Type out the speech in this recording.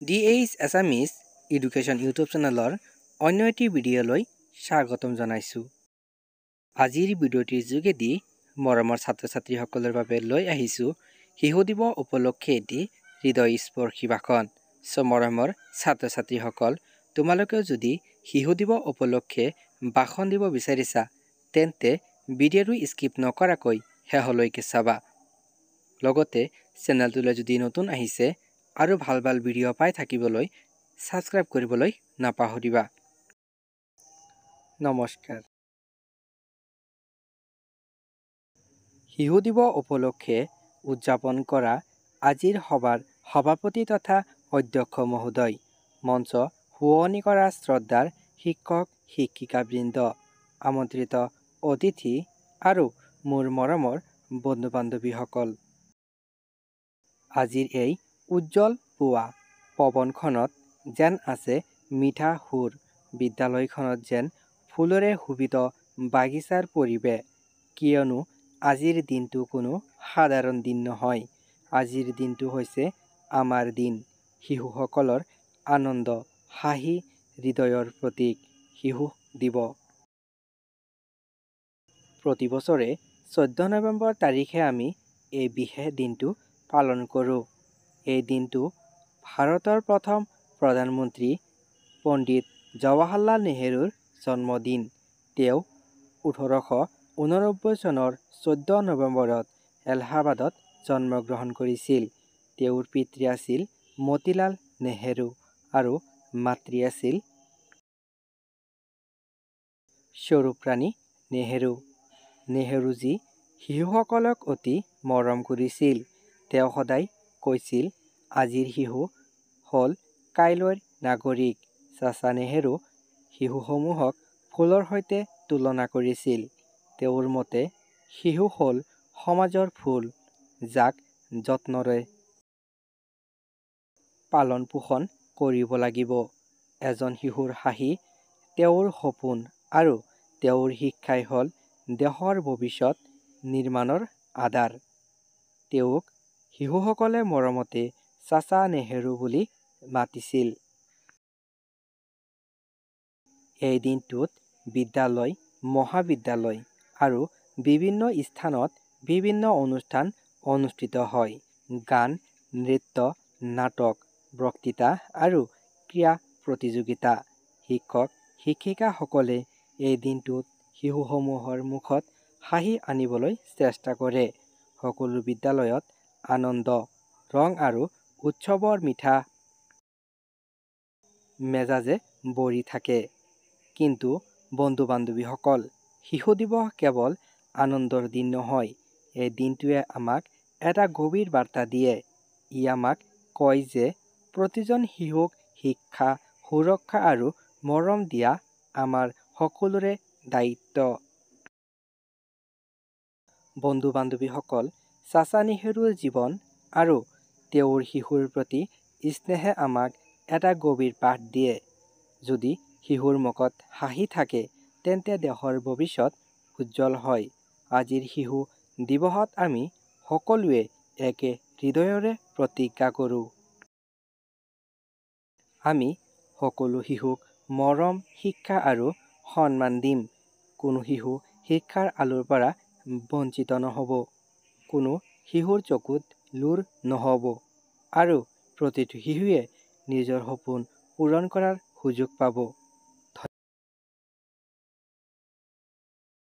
DH Assamese Education YouTube চেনেলৰ অন্য এটি ভিডিঅ'লৈ স্বাগতম জনাইছোঁ। আজিৰ ভিডিঅ'টিৰ যোগেদি মৰমৰ ছাত্ৰ-ছাত্ৰীসকলৰ বাবে লৈ আহিছোঁ শিশু দিৱস উপলক্ষে এটি হৃদয়স্পৰ্শী ভাষণ। মৰমৰ ছাত্ৰ-ছাত্ৰীসকল, তোমালোকে যদি শিশু দিৱস উপলক্ষে ভাষণ দিব বিচাৰিছা তেন্তে ভিডিঅ'টো স্কিপ নকৰাকৈ শেষলৈকে চাবা। লগতে চেনেলটোলৈ যদি নতুন আহিছে আৰু ভাল ভিডিঅ' পাই থাকিবলৈ সাবস্ক্ৰাইব কৰিবলৈ নাপাহৰিবা। নমস্কাৰ। শিশু দিৱস উপলক্ষে উদযাপন কৰা আজিৰ সভাৰ সভাপতি তথা অধ্যক্ষ মহোদয়, মঞ্চ শুৱনি কৰা শ্ৰদ্ধাৰ শিক্ষক শিক্ষিকাবৃন্দ, আমন্ত্ৰিত অতিথি আৰু মোৰ মৰমৰ বন্ধু বান্ধৱীসকল। আজিৰ এই উজ্জ্বল পুৱা পৱনখনত যেন আছে মিঠা সুৰ, বিদ্যালয়খনত যেন ফুলৰে শোভিত বাগিচাৰ পৰিৱেশ। কিয়নো আজিৰ দিনটো কোনো সাধাৰণ দিন নহয়। আজিৰ দিনটো হৈছে আমাৰ দিন, শিশুসকলৰ আনন্দ হাঁহি হৃদয়ৰ প্ৰতীক শিশু দিৱস। প্ৰতি বছৰে 14 নৱেম্বৰ তাৰিখে আমি এই বিশেষ দিনটো পালন কৰোঁ। এই দিনটো ভাৰতৰ প্ৰথম প্ৰধানমন্ত্ৰী পণ্ডিত জৱাহৰলাল নেহৰুৰ জন্মদিন। তেওঁ 1889 চনৰ 14 নৱেম্বৰত এলাহাবাদত জন্মগ্ৰহণ কৰিছিল। তেওঁৰ পিতৃ আছিল মতিলাল নেহৰু আৰু মাতৃ আছিল স্বৰূপৰাণী নেহৰু। নেহৰুজী শিশুসকলক অতি মৰম কৰিছিল। তেওঁ সদায় কৈছিল, আজিৰ শিশু হ'ল কাইলৈৰ নাগৰিক। চাচা নেহৰু শিশুসমূহক ফুলৰ সৈতে তুলনা কৰিছিল। তেওঁৰ মতে শিশু হ'ল সমাজৰ ফুল, যাক যত্নৰে পালন পোষণ কৰিব লাগিব। এজন শিশুৰ হাঁহি তেওঁৰ সপোন আৰু তেওঁৰ শিক্ষাই হ'ল দেশৰ ভৱিষ্যত নিৰ্মাণৰ আধাৰ। তেওঁক শিশুসকলে মৰমতে চাচা নেহৰু বুলি মাতিছিল। এই দিনটোত বিদ্যালয়, মহাবিদ্যালয় আৰু বিভিন্ন স্থানত বিভিন্ন অনুষ্ঠান অনুষ্ঠিত হয়। গান, নৃত্য, নাটক, বক্তৃতা আৰু ক্ৰীড়া প্ৰতিযোগিতা। শিক্ষক শিক্ষিকাসকলে এই দিনটোত শিশুসমূহৰ মুখত হাঁহি আনিবলৈ চেষ্টা কৰে। সকলো বিদ্যালয়ত আনন্দ, ৰং আৰু উৎসৱৰ মিঠা মেজাজে ভৰি থাকে। কিন্তু বন্ধু বান্ধৱীসকল, শিশু দিৱস কেৱল আনন্দৰ দিন নহয়। এই দিনটোৱে আমাক এটা গভীৰ বাৰ্তা দিয়ে। ই আমাক কয় যে প্ৰতিজন শিশুক শিক্ষা, সুৰক্ষা আৰু মৰম দিয়া আমাৰ সকলোৰে দায়িত্ব। বন্ধু বান্ধৱীসকল, চাচা নেহৰুৰ জীৱন আৰু তেওঁৰ শিশুৰ প্ৰতি স্নেহে আমাক এটা গভীৰ পাঠ দিয়ে। যদি শিশুৰ মুখত হাঁহি থাকে তেন্তে দেশৰ ভৱিষ্যত উজ্জ্বল হয়। আজিৰ শিশু দিৱসত আমি সকলোৱে একে হৃদয়ৰে প্ৰতিজ্ঞা কৰোঁ। আমি সকলো শিশুক মৰম, শিক্ষা আৰু সন্মান দিম। কোনো শিশু শিক্ষাৰ আলোৰ পৰা বঞ্চিত নহ'ব। কোনো শিশুৰ চকুত লোৰ নহ'ব আৰু প্ৰতিটো শিশুৱে নিজৰ সপোন পূৰণ কৰাৰ সুযোগ পাব।